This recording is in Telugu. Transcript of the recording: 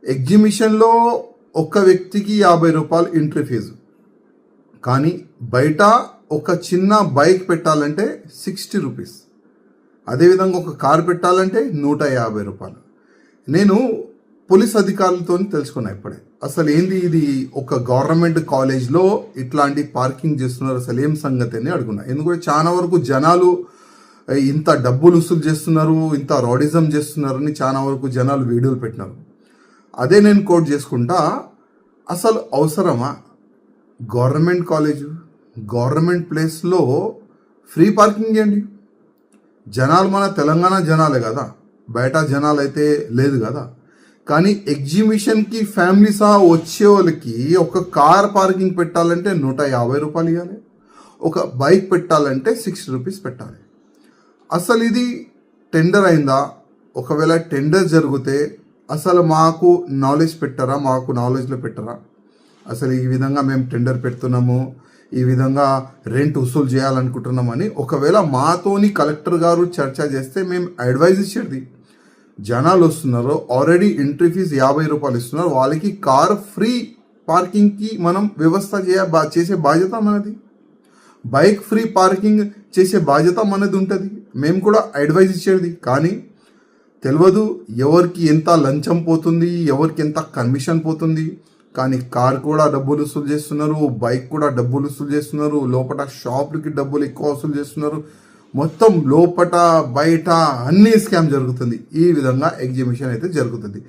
ఎగ్జిబిషన్లో ఒక వ్యక్తికి 50 రూపాయలు ఎంట్రీ ఫీజు, కానీ బయట ఒక చిన్న బైక్ పెట్టాలంటే 60 రూపీస్. అదేవిధంగా ఒక కారు పెట్టాలంటే 150 రూపాయలు. నేను పోలీస్ అధికారులతో తెలుసుకున్నా ఇప్పుడే, అసలు ఏంది ఇది, ఒక గవర్నమెంట్ కాలేజ్లో ఇట్లాంటి పార్కింగ్ చేస్తున్నారు, అసలు ఏం సంగతి అని అడుగున్నా. ఎందుకంటే చాలా వరకు జనాలు ఇంత డబ్బులు వసూలు చేస్తున్నారు, ఇంత రాడిజం చేస్తున్నారని చాలా వరకు జనాలు వీడియోలు పెట్టినారు. అదే నేను కోట్ చేసుకుంటా, అసలు అవసరమా? గవర్నమెంట్ కాలేజు, గవర్నమెంట్ ప్లేస్లో ఫ్రీ పార్కింగ్ చేయండి. జనాలు మన తెలంగాణ జనాలే కదా, బయట జనాలు అయితే లేదు కదా. కానీ ఎగ్జిబిషన్కి ఫ్యామిలీ సహా వచ్చే వాళ్ళకి ఒక కార్ పార్కింగ్ పెట్టాలంటే 150 రూపాయలు ఇవ్వాలి, ఒక బైక్ పెట్టాలంటే 60 రూపీస్ పెట్టాలి. అసలు ఇది టెండర్ అయిందా? ఒకవేళ టెండర్ జరిగితే అసలు మాకు నాలెడ్జ్ పెట్టారా, మాకు నాలెడ్జ్లో పెట్టారా? అసలు ఈ విధంగా మేము టెండర్ పెడుతున్నాము, ఈ విధంగా రెంట్ వసూలు చేయాలనుకుంటున్నామని ఒకవేళ మాతోని కలెక్టర్ గారు చర్చ చేస్తే మేము అడ్వైజ్ ఇచ్చేది. జనాలు వస్తున్నారు, ఆల్రెడీ ఎంట్రీ ఫీజు 50 రూపాయలు ఇస్తున్నారు, వాళ్ళకి కార్ ఫ్రీ పార్కింగ్కి మనం వ్యవస్థ చేసే బాధ్యత మనది. బైక్ ఫ్రీ పార్కింగ్ చేసే బాధ్యత మనది ఉంటుంది. మేము కూడా అడ్వైజ్ ఇచ్చేది. కానీ తెలియదు ఎవరికి ఎంత లంచం పోతుంది, ఎవరికి ఎంత కమిషన్ పోతుంది. కానీ కార్ కూడా డబ్బులు వసూలు చేస్తున్నారు, బైక్ కూడా డబ్బులు వసూలు చేస్తున్నారు, లోపల షాపులకి డబ్బులు ఎక్కువ వసూలు చేస్తున్నారు. మొత్తం లోపల బయట అన్ని స్కామ్ జరుగుతుంది. ఈ విధంగా ఎగ్జిబిషన్ అయితే జరుగుతుంది.